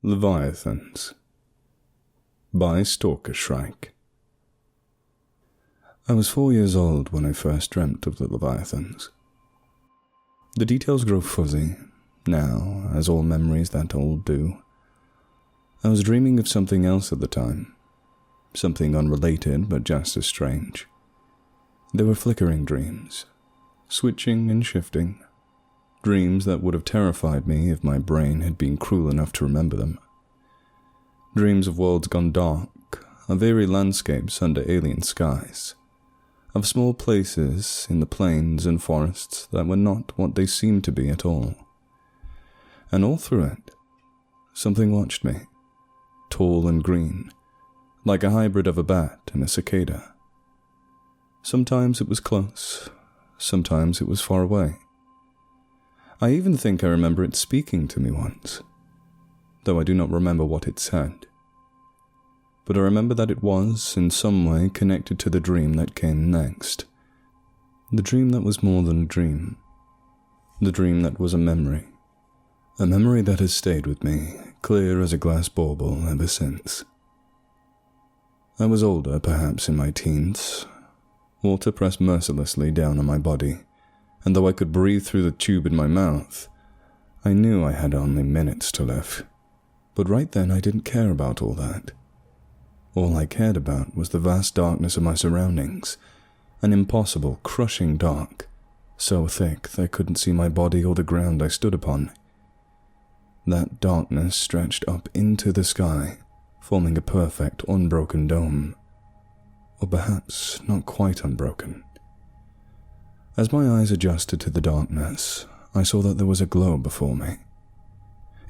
Leviathans by Stalker Shrike. I was 4 years old when I first dreamt of the Leviathans. The details grow fuzzy, now, as all memories that old do. I was dreaming of something else at the time, something unrelated but just as strange. They were flickering dreams, switching and shifting, dreams that would have terrified me if my brain had been cruel enough to remember them. Dreams of worlds gone dark, of eerie landscapes under alien skies, of small places in the plains and forests that were not what they seemed to be at all. And all through it, something watched me, tall and green, like a hybrid of a bat and a cicada. Sometimes it was close, sometimes it was far away. I even think I remember it speaking to me once, though I do not remember what it said. But I remember that it was, in some way, connected to the dream that came next. The dream that was more than a dream. The dream that was a memory. A memory that has stayed with me, clear as a glass bauble, ever since. I was older, perhaps in my teens. Water pressed mercilessly down on my body, and though I could breathe through the tube in my mouth, I knew I had only minutes to live. But right then I didn't care about all that. All I cared about was the vast darkness of my surroundings, an impossible, crushing dark, so thick that I couldn't see my body or the ground I stood upon. That darkness stretched up into the sky, forming a perfect, unbroken dome. Or perhaps not quite unbroken. As my eyes adjusted to the darkness, I saw that there was a glow before me.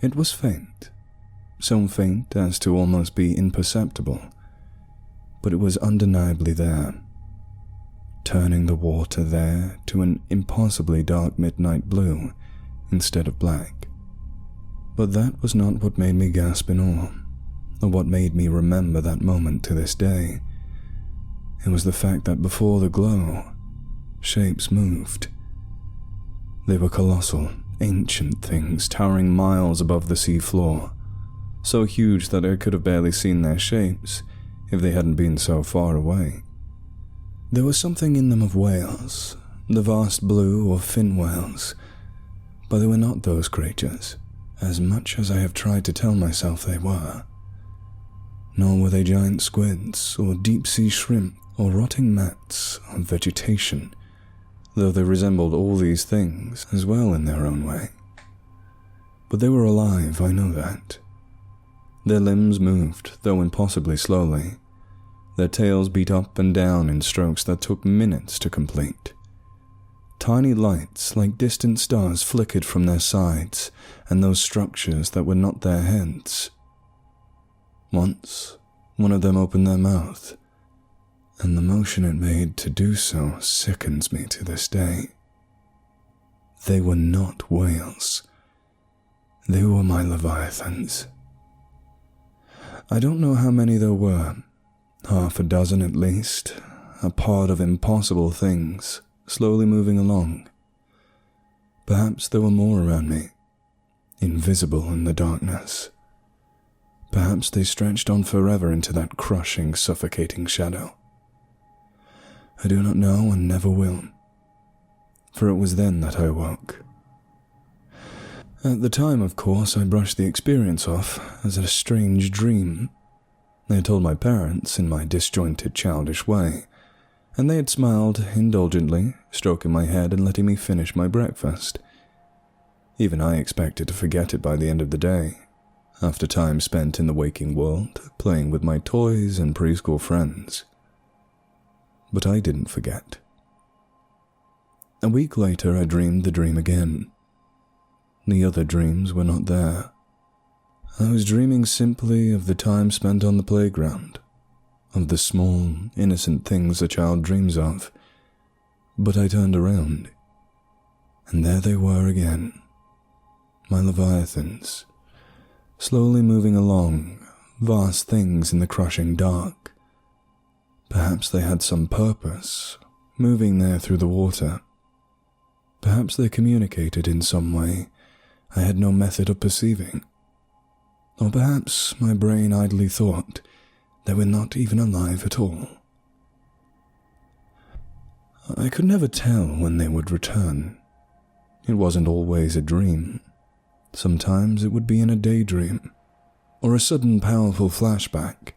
It was faint, so faint as to almost be imperceptible, but it was undeniably there, turning the water there to an impossibly dark midnight blue instead of black. But that was not what made me gasp in awe, or what made me remember that moment to this day. It was the fact that before the glow, shapes moved. They were colossal, ancient things towering miles above the sea floor, so huge that I could have barely seen their shapes if they hadn't been so far away. There was something in them of whales, the vast blue or fin whales, but they were not those creatures, as much as I have tried to tell myself they were. Nor were they giant squids or deep-sea shrimp or rotting mats of vegetation, though they resembled all these things as well in their own way. But they were alive, I know that. Their limbs moved, though impossibly slowly. Their tails beat up and down in strokes that took minutes to complete. Tiny lights like distant stars flickered from their sides and those structures that were not their heads. Once, one of them opened their mouth, and the motion it made to do so sickens me to this day. They were not whales. They were my Leviathans. I don't know how many there were, half a dozen at least, a pod of impossible things, slowly moving along. Perhaps there were more around me, invisible in the darkness. Perhaps they stretched on forever into that crushing, suffocating shadow. I do not know and never will, for it was then that I awoke. At the time, of course, I brushed the experience off as a strange dream. I had told my parents in my disjointed, childish way, and they had smiled indulgently, stroking my head and letting me finish my breakfast. Even I expected to forget it by the end of the day, after time spent in the waking world, playing with my toys and preschool friends. But I didn't forget. A week later, I dreamed the dream again. The other dreams were not there. I was dreaming simply of the time spent on the playground, of the small, innocent things a child dreams of. But I turned around, and there they were again, my Leviathans, slowly moving along, vast things in the crushing dark. Perhaps they had some purpose, moving there through the water. Perhaps they communicated in some way I had no method of perceiving. Or perhaps my brain idly thought they were not even alive at all. I could never tell when they would return. It wasn't always a dream. Sometimes it would be in a daydream, or a sudden powerful flashback.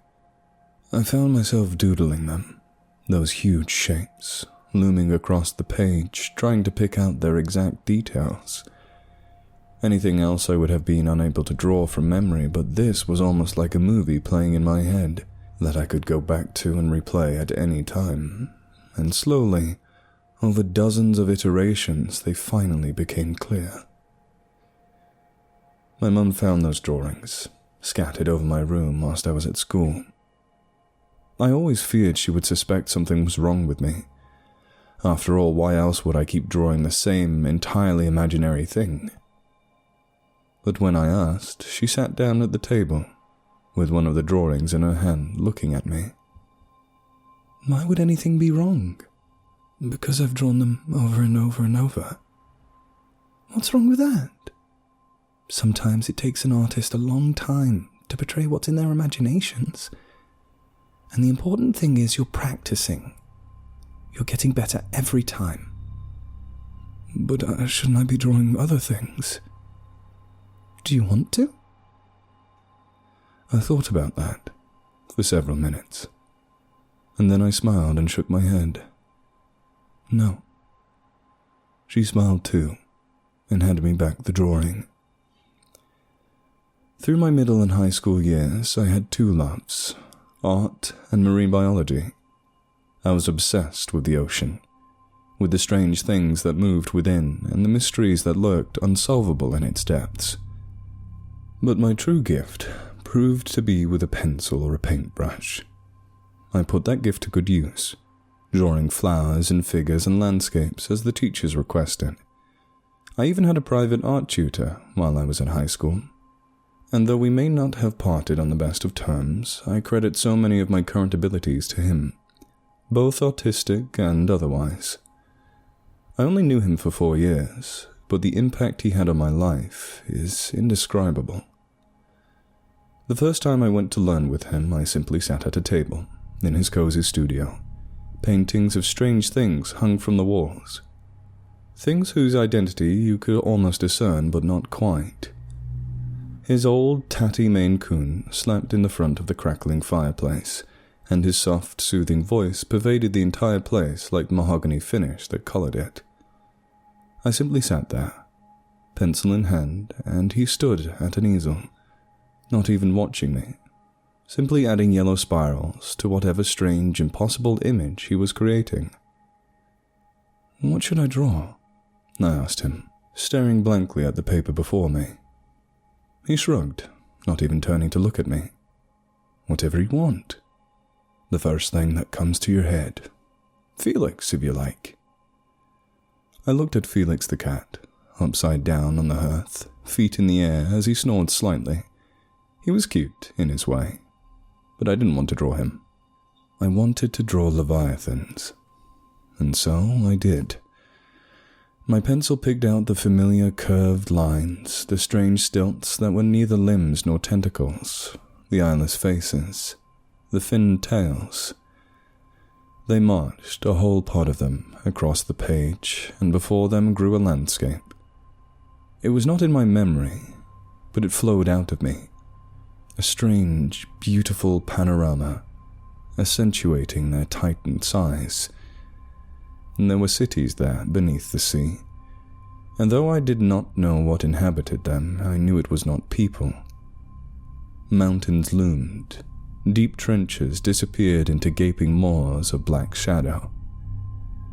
I found myself doodling them, those huge shapes, looming across the page, trying to pick out their exact details. Anything else I would have been unable to draw from memory, but this was almost like a movie playing in my head that I could go back to and replay at any time. And slowly, over dozens of iterations, they finally became clear. My mum found those drawings, scattered over my room whilst I was at school. I always feared she would suspect something was wrong with me. After all, why else would I keep drawing the same entirely imaginary thing? But when I asked, she sat down at the table, with one of the drawings in her hand, looking at me. Why would anything be wrong? Because I've drawn them over and over and over. What's wrong with that? Sometimes it takes an artist a long time to portray what's in their imaginations. And the important thing is you're practicing. You're getting better every time. But shouldn't I be drawing other things? Do you want to? I thought about that for several minutes, and then I smiled and shook my head. No. She smiled too, and handed me back the drawing. Through my middle and high school years, I had two loves, art and marine biology. I was obsessed with the ocean, with the strange things that moved within and the mysteries that lurked unsolvable in its depths. But my true gift proved to be with a pencil or a paintbrush. I put that gift to good use, drawing flowers and figures and landscapes as the teachers requested. I even had a private art tutor while I was in high school, and though we may not have parted on the best of terms, I credit so many of my current abilities to him, both artistic and otherwise. I only knew him for 4 years, but the impact he had on my life is indescribable. The first time I went to learn with him, I simply sat at a table in his cozy studio. Paintings of strange things hung from the walls. Things whose identity you could almost discern, but not quite. His old, tatty Maine Coon slept in the front of the crackling fireplace, and his soft, soothing voice pervaded the entire place like the mahogany finish that colored it. I simply sat there, pencil in hand, and he stood at an easel, not even watching me, simply adding yellow spirals to whatever strange, impossible image he was creating. What should I draw? I asked him, staring blankly at the paper before me. He shrugged, not even turning to look at me. Whatever you want. The first thing that comes to your head. Felix, if you like. I looked at Felix the cat, upside down on the hearth, feet in the air as he snored slightly. He was cute in his way, but I didn't want to draw him. I wanted to draw Leviathans, and so I did. My pencil picked out the familiar curved lines, the strange stilts that were neither limbs nor tentacles, the eyeless faces, the finned tails. They marched, a whole pod of them, across the page, and before them grew a landscape. It was not in my memory, but it flowed out of me. A strange, beautiful panorama, accentuating their tightened size. And there were cities there beneath the sea, and though I did not know what inhabited them, I knew it was not people. Mountains loomed, deep trenches disappeared into gaping maws of black shadow.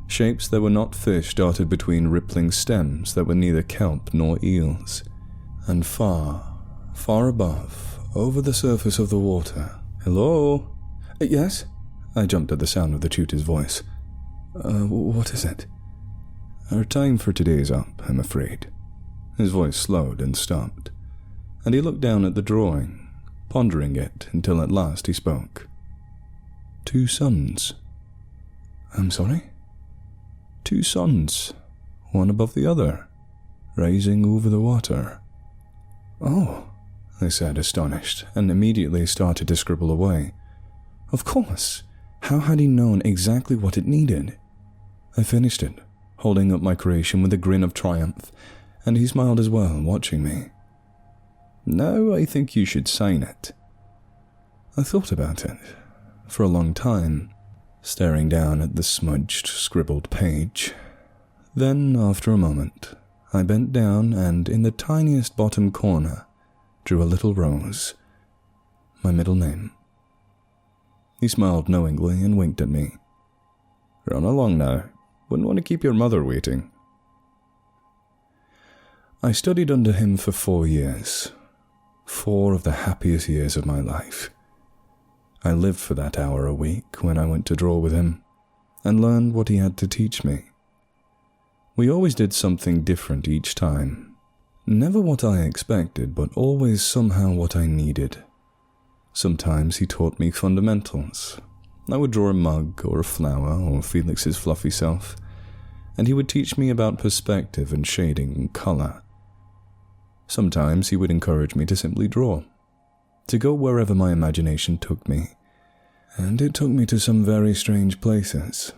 Shapes that were not fish darted between rippling stems that were neither kelp nor eels, and far, far above, over the surface of the water. Hello? Yes? I jumped at the sound of the tutor's voice. What is it? Our time for today is up, I'm afraid. His voice slowed and stopped, and he looked down at the drawing, pondering it until at last he spoke. 2 suns. I'm sorry? 2 suns, one above the other, rising over the water. Oh, I said, astonished, and immediately started to scribble away. Of course! How had he known exactly what it needed? I finished it, holding up my creation with a grin of triumph, and he smiled as well, watching me. Now I think you should sign it. I thought about it for a long time, staring down at the smudged, scribbled page. Then, after a moment, I bent down and, in the tiniest bottom corner, drew a little rose, my middle name. He smiled knowingly and winked at me. Run along now. Wouldn't want to keep your mother waiting. I studied under him for 4 years. 4 of the happiest years of my life. I lived for that hour a week when I went to draw with him, and learned what he had to teach me. We always did something different each time. Never what I expected, but always somehow what I needed. Sometimes he taught me fundamentals. I would draw a mug or a flower or Felix's fluffy self, and he would teach me about perspective and shading and color. Sometimes he would encourage me to simply draw, to go wherever my imagination took me, and it took me to some very strange places.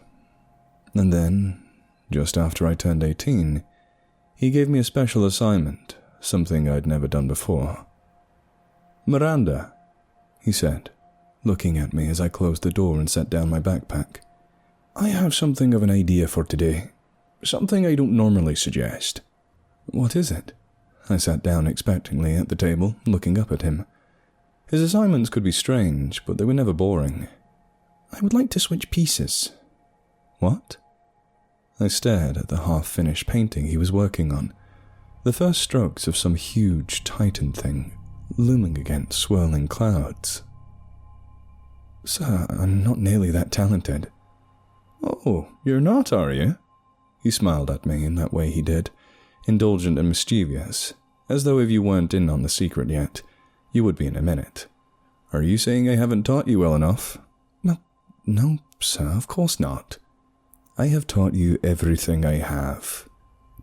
And then, just after I turned 18, he gave me a special assignment, something I'd never done before. Miranda, he said, looking at me as I closed the door and set down my backpack. I have something of an idea for today. Something I don't normally suggest. What is it? I sat down expectantly at the table, looking up at him. His assignments could be strange, but they were never boring. I would like to switch pieces. What? I stared at the half-finished painting he was working on, the first strokes of some huge Titan thing, looming against swirling clouds. Sir, I'm not nearly that talented. Oh, you're not, are you? He smiled at me in that way he did, indulgent and mischievous, as though if you weren't in on the secret yet, you would be in a minute. Are you saying I haven't taught you well enough? No, sir, of course not. I have taught you everything I have.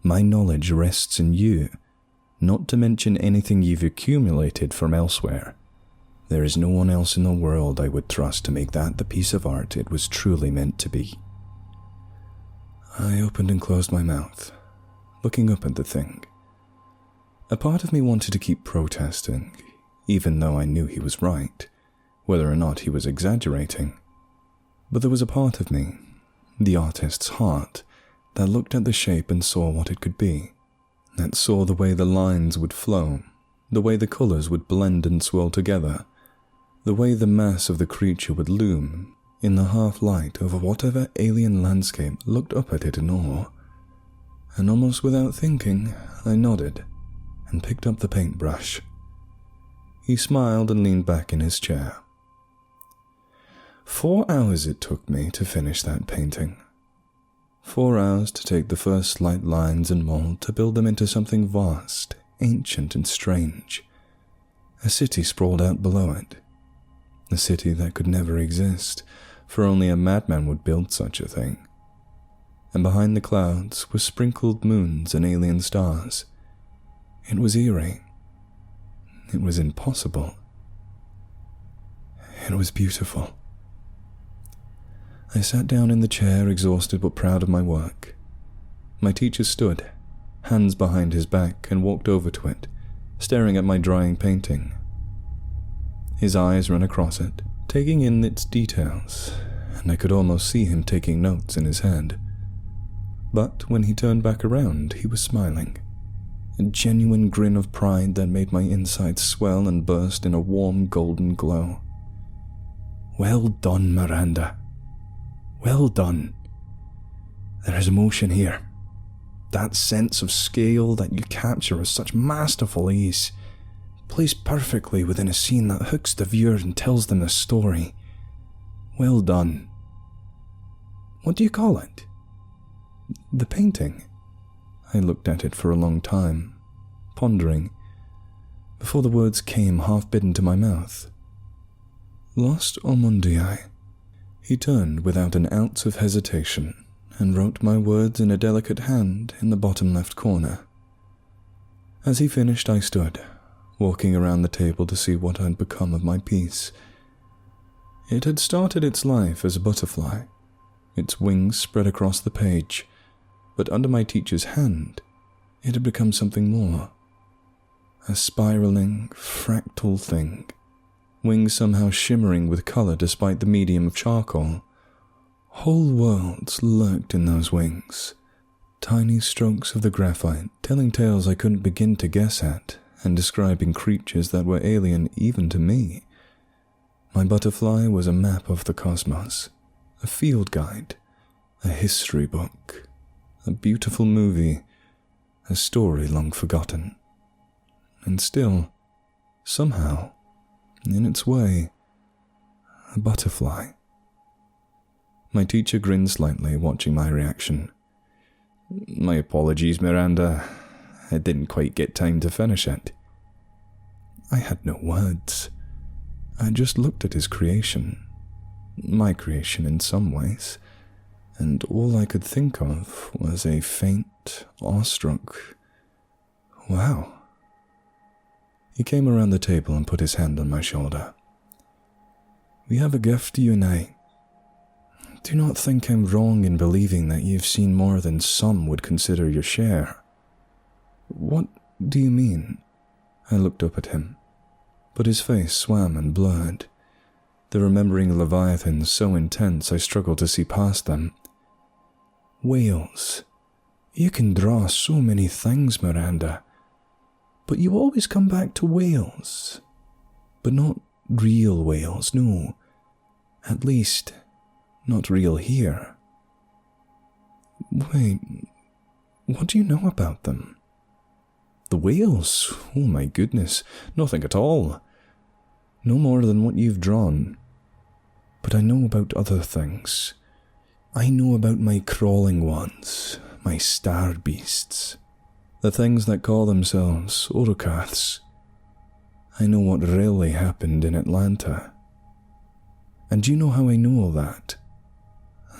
My knowledge rests in you, not to mention anything you've accumulated from elsewhere. There is no one else in the world I would trust to make that the piece of art it was truly meant to be. I opened and closed my mouth, looking up at the thing. A part of me wanted to keep protesting, even though I knew he was right, whether or not he was exaggerating. But there was a part of me, the artist's heart, that looked at the shape and saw what it could be, that saw the way the lines would flow, the way the colors would blend and swirl together, the way the mass of the creature would loom in the half-light over whatever alien landscape looked up at it in awe. And almost without thinking, I nodded and picked up the paintbrush. He smiled and leaned back in his chair. 4 hours it took me to finish that painting. 4 hours to take the first slight lines and mold to build them into something vast, ancient and strange. A city sprawled out below it. A city that could never exist, for only a madman would build such a thing. And behind the clouds were sprinkled moons and alien stars. It was eerie. It was impossible. It was beautiful. I sat down in the chair, exhausted but proud of my work. My teacher stood, hands behind his back, and walked over to it, staring at my drying painting. His eyes ran across it, taking in its details, and I could almost see him taking notes in his head. But when he turned back around, he was smiling, a genuine grin of pride that made my insides swell and burst in a warm golden glow. Well done, Miranda. Well done. There is emotion here. That sense of scale that you capture with such masterful ease, placed perfectly within a scene that hooks the viewer and tells them a story. Well done. What do you call it? The painting. I looked at it for a long time, pondering, before the words came half-bidden to my mouth. Lost Omundii. He turned without an ounce of hesitation and wrote my words in a delicate hand in the bottom left corner. As he finished, I stood, walking around the table to see what had become of my piece. It had started its life as a butterfly, its wings spread across the page, but under my teacher's hand, it had become something more. A spiraling, fractal thing, wings somehow shimmering with colour despite the medium of charcoal. Whole worlds lurked in those wings, tiny strokes of the graphite telling tales I couldn't begin to guess at and describing creatures that were alien even to me. My butterfly was a map of the cosmos, a field guide, a history book, a beautiful movie, a story long forgotten. And still, somehow, in its way, a butterfly. My teacher grinned slightly, watching my reaction. My apologies, Miranda. I didn't quite get time to finish it. I had no words. I just looked at his creation, my creation in some ways, and all I could think of was a faint, awestruck, wow. He came around the table and put his hand on my shoulder. We have a gift, you and I. Do not think I'm wrong in believing that you've seen more than some would consider your share. What do you mean? I looked up at him, but his face swam and blurred, the remembering Leviathans so intense I struggled to see past them. Whales. You can draw so many things, Miranda, but you always come back to whales. But not real whales, no. At least, not real here. Wait, what do you know about them? The whales? Oh my goodness, nothing at all. No more than what you've drawn. But I know about other things. I know about my crawling ones, my star beasts, the things that call themselves orokarths. I know what really happened in Atlanta. And do you know how I know all that?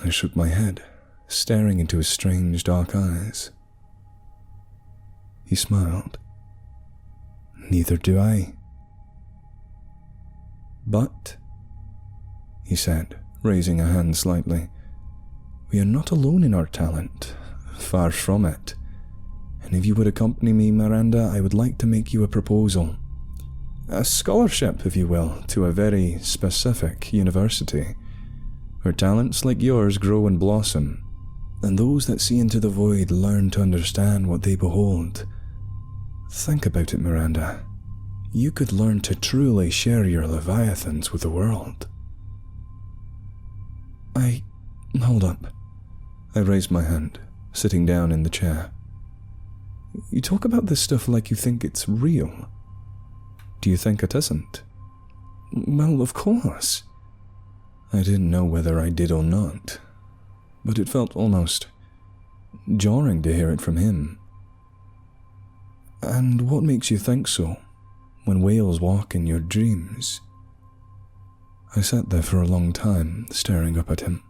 I shook my head, staring into his strange dark eyes. He smiled. Neither do I. But, he said, raising a hand slightly, we are not alone in our talent, far from it. And if you would accompany me, Miranda, I would like to make you a proposal. A scholarship, if you will, to a very specific university, where talents like yours grow and blossom, and those that see into the void learn to understand what they behold. Think about it, Miranda. You could learn to truly share your Leviathans with the world. Hold up. I raised my hand, sitting down in the chair. You talk about this stuff like you think it's real. Do you think it isn't? Well, of course. I didn't know whether I did or not, but it felt almost jarring to hear it from him. And what makes you think so, when whales walk in your dreams? I sat there for a long time, staring up at him.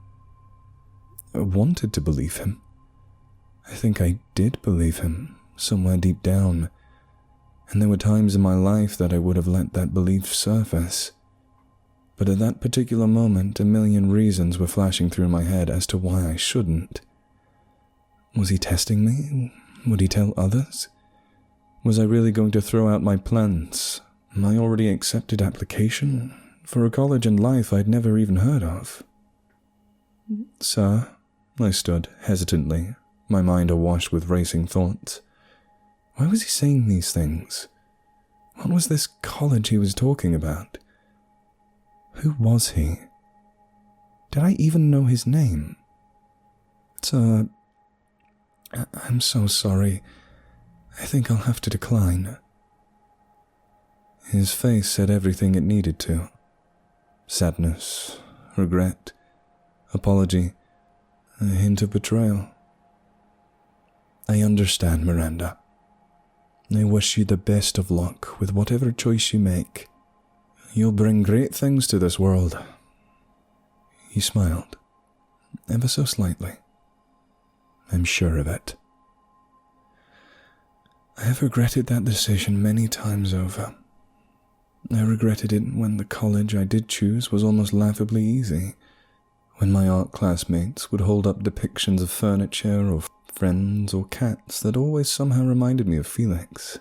I wanted to believe him. I think I did believe him, somewhere deep down, and there were times in my life that I would have let that belief surface. But at that particular moment, a million reasons were flashing through my head as to why I shouldn't. Was he testing me? Would he tell others? Was I really going to throw out my plans, my already accepted application, for a college and life I'd never even heard of? Sir, I stood hesitantly, my mind awash with racing thoughts. Why was he saying these things? What was this college he was talking about? Who was he? Did I even know his name? Sir, I'm so sorry. I think I'll have to decline. His face said everything it needed to. Sadness, regret, apology, a hint of betrayal. I understand, Miranda. I wish you the best of luck with whatever choice you make. You'll bring great things to this world. He smiled, ever so slightly. I'm sure of it. I have regretted that decision many times over. I regretted it when the college I did choose was almost laughably easy, when my art classmates would hold up depictions of furniture or friends or cats that always somehow reminded me of Felix,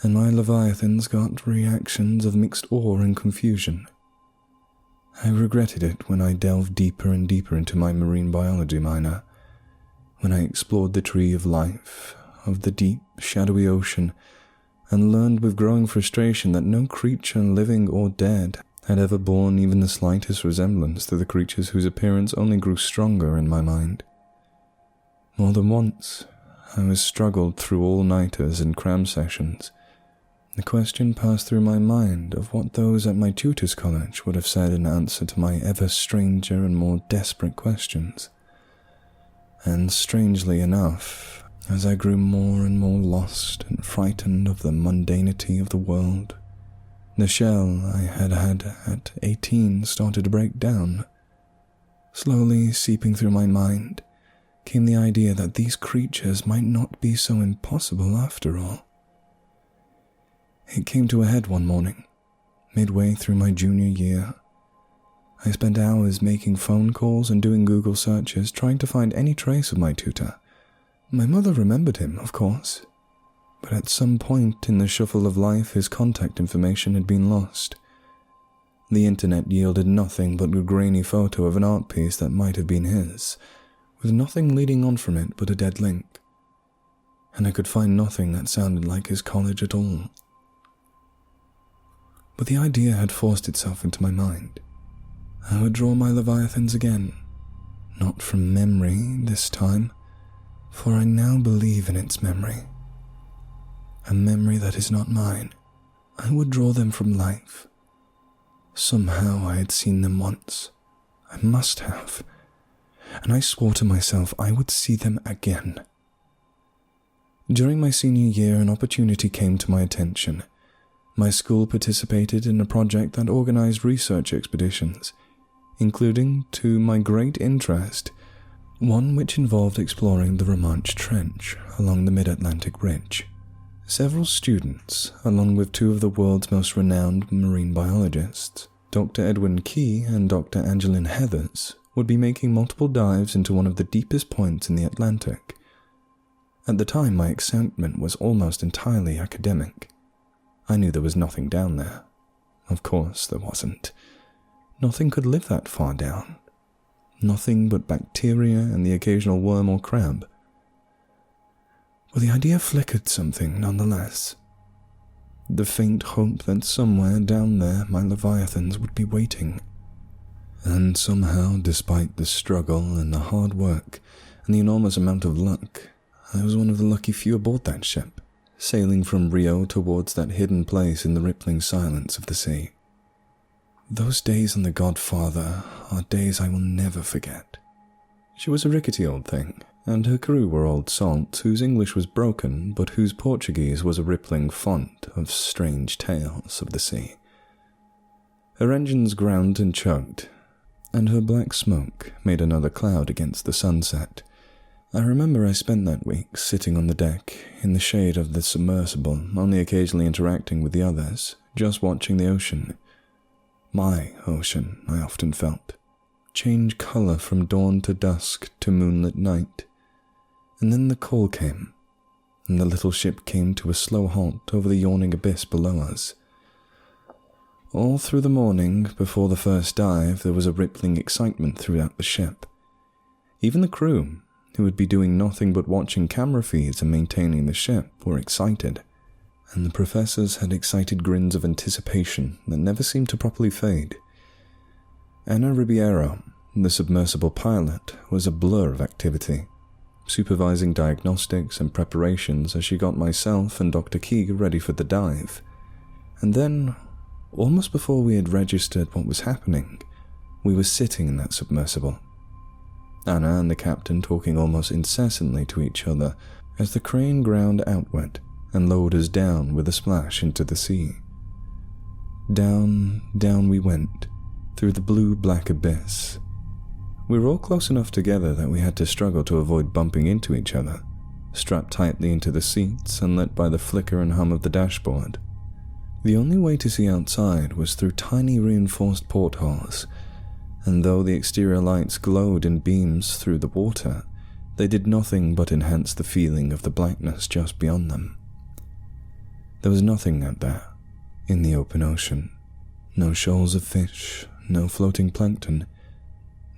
and my Leviathans got reactions of mixed awe and confusion. I regretted it when I delved deeper and deeper into my marine biology minor, when I explored the tree of life, of the deep, shadowy ocean, and learned with growing frustration that no creature, living or dead, had ever borne even the slightest resemblance to the creatures whose appearance only grew stronger in my mind. More than once, I was struggled through all-nighters and cram sessions. The question passed through my mind of what those at my tutor's college would have said in answer to my ever stranger and more desperate questions. And strangely enough, as I grew more and more lost and frightened of the mundanity of the world, the shell I had had at 18 started to break down. Slowly seeping through my mind came the idea that these creatures might not be so impossible after all. It came to a head one morning, midway through my junior year. I spent hours making phone calls and doing Google searches trying to find any trace of my tutor. My mother remembered him, of course, but at some point in the shuffle of life his contact information had been lost. The internet yielded nothing but a grainy photo of an art piece that might have been his, with nothing leading on from it but a dead link, and I could find nothing that sounded like his college at all. But the idea had forced itself into my mind. I would draw my Leviathans again, not from memory this time, for I now believe in its memory. A memory that is not mine. I would draw them from life. Somehow I had seen them once. I must have. And I swore to myself I would see them again. During my senior year, an opportunity came to my attention. My school participated in a project that organized research expeditions, including, to my great interest, one which involved exploring the Romanche Trench along the Mid-Atlantic Ridge. Several students, along with two of the world's most renowned marine biologists, Dr. Edwin Key and Dr. Angeline Heathers, would be making multiple dives into one of the deepest points in the Atlantic. At the time, my excitement was almost entirely academic. I knew there was nothing down there. Of course there wasn't. Nothing could live that far down. Nothing but bacteria and the occasional worm or crab. But the idea flickered something nonetheless. The faint hope that somewhere down there my Leviathans would be waiting. And somehow, despite the struggle and the hard work and the enormous amount of luck, I was one of the lucky few aboard that ship, sailing from Rio towards that hidden place in the rippling silence of the sea. Those days on the Godfather are days I will never forget. She was a rickety old thing, and her crew were old salts whose English was broken, but whose Portuguese was a rippling font of strange tales of the sea. Her engines ground and chugged, and her black smoke made another cloud against the sunset. I remember I spent that week sitting on the deck, in the shade of the submersible, only occasionally interacting with the others, just watching the ocean. My ocean, I often felt, change colour from dawn to dusk to moonlit night. And then the call came, and the little ship came to a slow halt over the yawning abyss below us. All through the morning, before the first dive, there was a rippling excitement throughout the ship. Even the crew, who would be doing nothing but watching camera feeds and maintaining the ship, were excited, and the professors had excited grins of anticipation that never seemed to properly fade. Ana Ribeiro, the submersible pilot, was a blur of activity, supervising diagnostics and preparations as she got myself and Dr. Key ready for the dive. And then, almost before we had registered what was happening, we were sitting in that submersible. Anna and the captain talking almost incessantly to each other as the crane ground outward and lowered us down with a splash into the sea. Down, down we went, through the blue-black abyss. We were all close enough together that we had to struggle to avoid bumping into each other, strapped tightly into the seats and lit by the flicker and hum of the dashboard. The only way to see outside was through tiny reinforced portholes, and though the exterior lights glowed in beams through the water, they did nothing but enhance the feeling of the blackness just beyond them. There was nothing out there, in the open ocean. No shoals of fish, no floating plankton,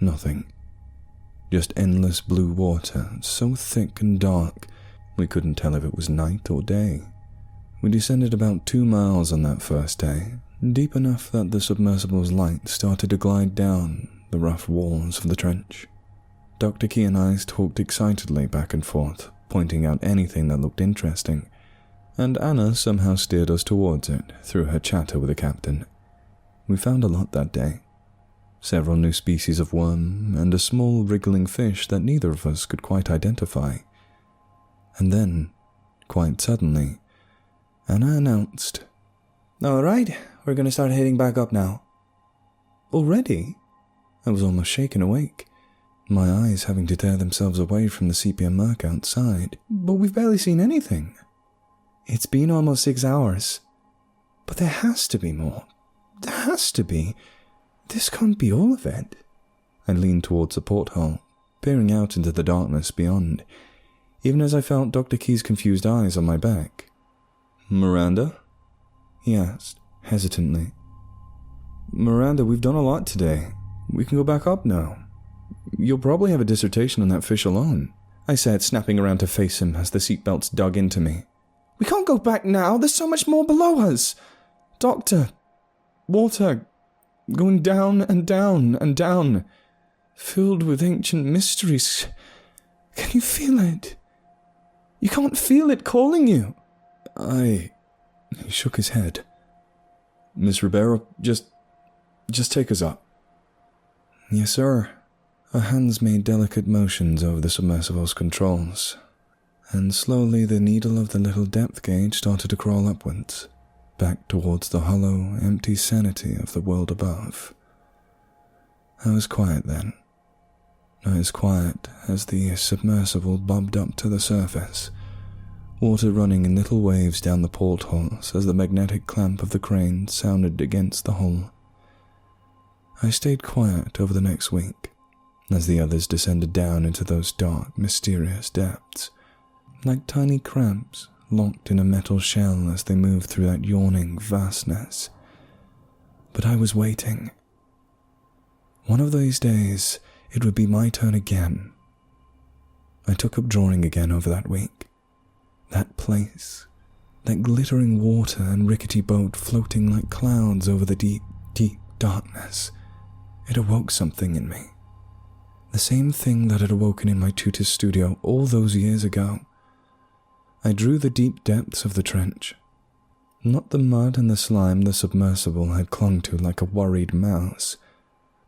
nothing. Just endless blue water, so thick and dark, we couldn't tell if it was night or day. We descended about 2 miles on that first day, deep enough that the submersible's light started to glide down the rough walls of the trench. Dr. Key and I talked excitedly back and forth, pointing out anything that looked interesting, and Anna somehow steered us towards it through her chatter with the captain. We found a lot that day. Several new species of worm, and a small wriggling fish that neither of us could quite identify. And then, quite suddenly, Anna announced, "All right, we're going to start heading back up now." Already? I was almost shaken awake, my eyes having to tear themselves away from the sepia murk outside. "But we've barely seen anything." "It's been almost 6 hours. But there has to be more. There has to be. This can't be all of it." I leaned towards the porthole, peering out into the darkness beyond, even as I felt Dr. Key's confused eyes on my back. "Miranda?" he asked, hesitantly. "Miranda, we've done a lot today. We can go back up now. You'll probably have a dissertation on that fish alone," I said, snapping around to face him as the seatbelts dug into me. "We can't go back now. There's so much more below us. Doctor, water, going down and down and down, filled with ancient mysteries. Can you feel it? You can't feel it calling you." He shook his head. "Miss Ribeiro, just take us up." "Yes, sir." Her hands made delicate motions over the submersible's controls, and slowly the needle of the little depth gauge started to crawl upwards, back towards the hollow, empty sanity of the world above. I was quiet then. As quiet as the submersible bobbed up to the surface, water running in little waves down the portholes as the magnetic clamp of the crane sounded against the hull. I stayed quiet over the next week, as the others descended down into those dark, mysterious depths, like tiny crabs locked in a metal shell as they moved through that yawning vastness. But I was waiting. One of these days, it would be my turn again. I took up drawing again over that week. That place, that glittering water and rickety boat floating like clouds over the deep, deep darkness. It awoke something in me. The same thing that had awoken in my tutor's studio all those years ago. I drew the deep depths of the trench. Not the mud and the slime the submersible had clung to like a worried mouse,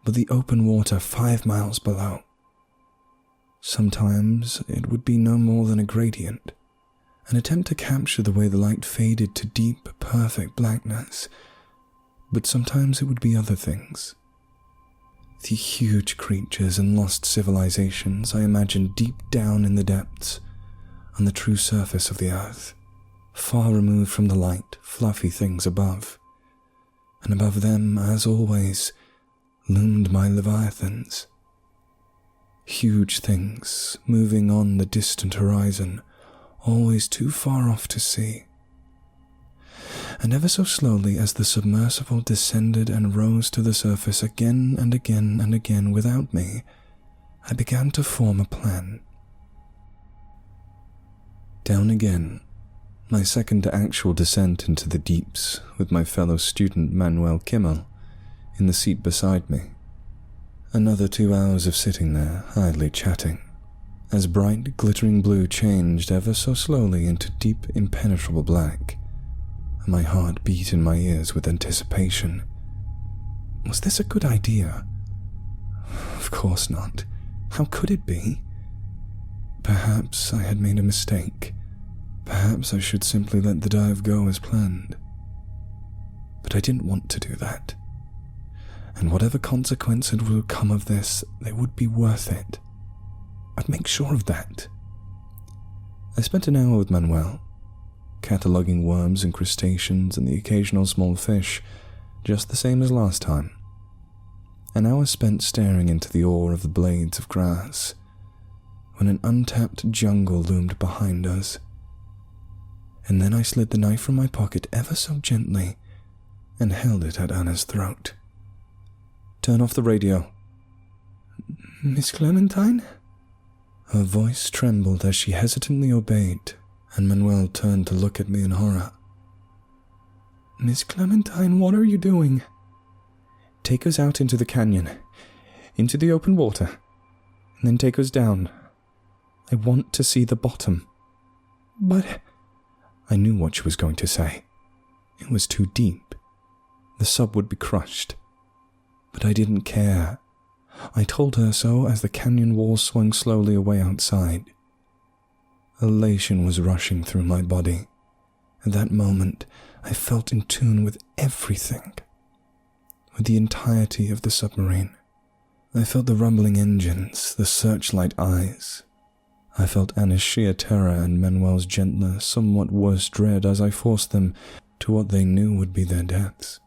but the open water 5 miles below. Sometimes it would be no more than a gradient, an attempt to capture the way the light faded to deep, perfect blackness, but sometimes it would be other things. The huge creatures and lost civilizations I imagined deep down in the depths, on the true surface of the earth, far removed from the light, fluffy things above. And above them, as always, loomed my Leviathans. Huge things moving on the distant horizon, always too far off to see. And ever so slowly as the submersible descended and rose to the surface again and again and again without me, I began to form a plan. Down again, my second actual descent into the deeps with my fellow student Manuel Kimmel in the seat beside me. Another 2 hours of sitting there, idly chatting, as bright, glittering blue changed ever so slowly into deep, impenetrable black, and my heart beat in my ears with anticipation. Was this a good idea? Of course not. How could it be? Perhaps I had made a mistake. Perhaps I should simply let the dive go as planned. But I didn't want to do that. And whatever consequences would come of this, they would be worth it. I'd make sure of that. I spent an hour with Manuel, cataloguing worms and crustaceans and the occasional small fish, just the same as last time. An hour spent staring into the ore of the blades of grass, when an untapped jungle loomed behind us. And then I slid the knife from my pocket ever so gently and held it at Anna's throat. "Turn off the radio." "Miss Clementine?" Her voice trembled as she hesitantly obeyed, and Manuel turned to look at me in horror. "Miss Clementine, what are you doing?" "Take us out into the canyon, into the open water, and then take us down. I want to see the bottom." "But—" I knew what she was going to say. It was too deep. The sub would be crushed. But I didn't care. I told her so as the canyon wall swung slowly away outside. Elation was rushing through my body. At that moment, I felt in tune with everything, with the entirety of the submarine. I felt the rumbling engines, the searchlight eyes. I felt Anna's sheer terror and Manuel's gentler, somewhat worse dread as I forced them to what they knew would be their deaths.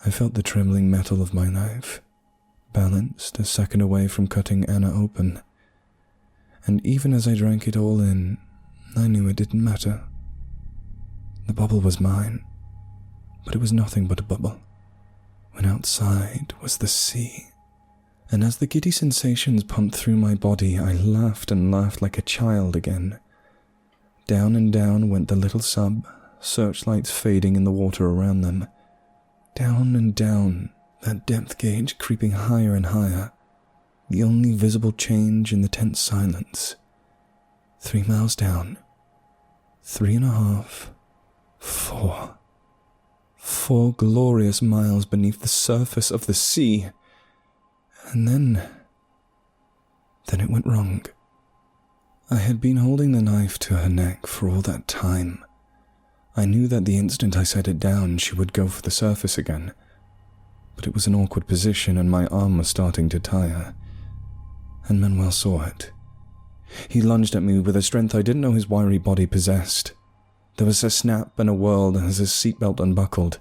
I felt the trembling metal of my knife, balanced a second away from cutting Anna open. And even as I drank it all in, I knew it didn't matter. The bubble was mine, but it was nothing but a bubble, when outside was the sea. And as the giddy sensations pumped through my body, I laughed and laughed like a child again. Down and down went the little sub, searchlights fading in the water around them. Down and down, that depth gauge creeping higher and higher, the only visible change in the tense silence. 3 miles down, 3.5, 4. 4 glorious miles beneath the surface of the sea. And then it went wrong. I had been holding the knife to her neck for all that time. I knew that the instant I set it down, she would go for the surface again. But it was an awkward position and my arm was starting to tire. And Manuel saw it. He lunged at me with a strength I didn't know his wiry body possessed. There was a snap and a whirl as his seatbelt unbuckled,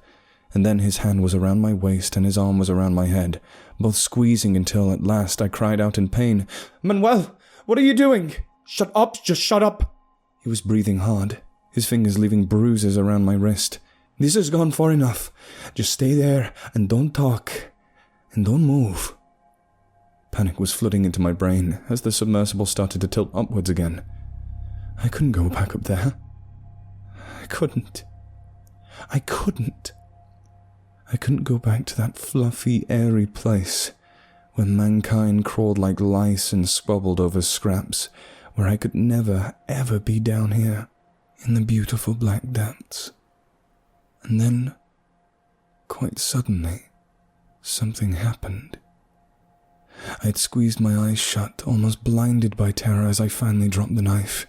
and then his hand was around my waist and his arm was around my head, both squeezing until at last I cried out in pain, "Manuel, what are you doing?" "Shut up, just shut up." He was breathing hard, his fingers leaving bruises around my wrist. "This has gone far enough. Just stay there and don't talk. And don't move." Panic was flooding into my brain as the submersible started to tilt upwards again. I couldn't go back up there. I couldn't go back to that fluffy, airy place where mankind crawled like lice and squabbled over scraps, where I could never, ever be down here in the beautiful black depths. And then, quite suddenly, something happened. I'd squeezed my eyes shut, almost blinded by terror as I finally dropped the knife.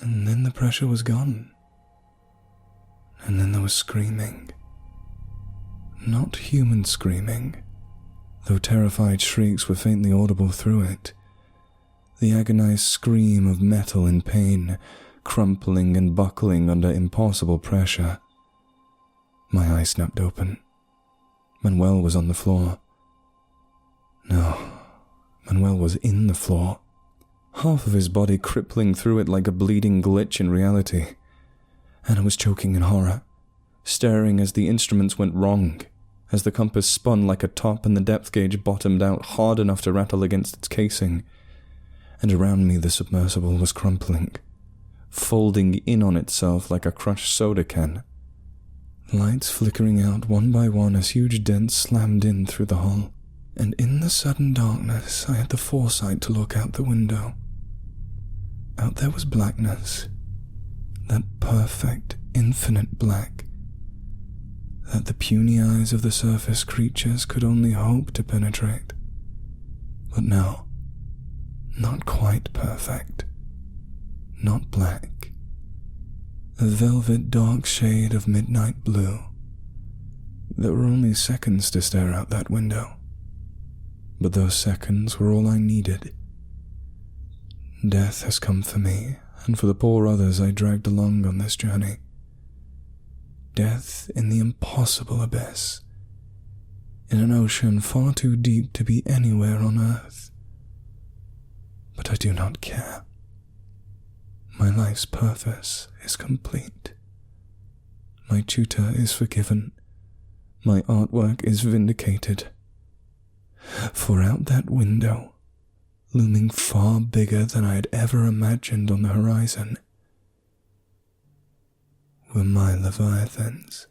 And then the pressure was gone. And then there was screaming. Not human screaming, though terrified shrieks were faintly audible through it. The agonized scream of metal in pain, crumpling and buckling under impossible pressure. My eyes snapped open. Manuel was on the floor. No, Manuel was in the floor, half of his body crippling through it like a bleeding glitch in reality. Anna was choking in horror, staring as the instruments went wrong, as the compass spun like a top and the depth gauge bottomed out hard enough to rattle against its casing. And around me the submersible was crumpling, folding in on itself like a crushed soda can. Lights flickering out one by one as huge dents slammed in through the hull. And in the sudden darkness, I had the foresight to look out the window. Out there was blackness, that perfect, infinite black, that the puny eyes of the surface creatures could only hope to penetrate. But no, not quite perfect, not black. A velvet dark shade of midnight blue. There were only seconds to stare out that window. But those seconds were all I needed. Death has come for me, and for the poor others I dragged along on this journey. Death in the impossible abyss, in an ocean far too deep to be anywhere on earth. But I do not care. My life's purpose is complete. My tutor is forgiven. My artwork is vindicated. For out that window, looming far bigger than I had ever imagined on the horizon, were my Leviathans.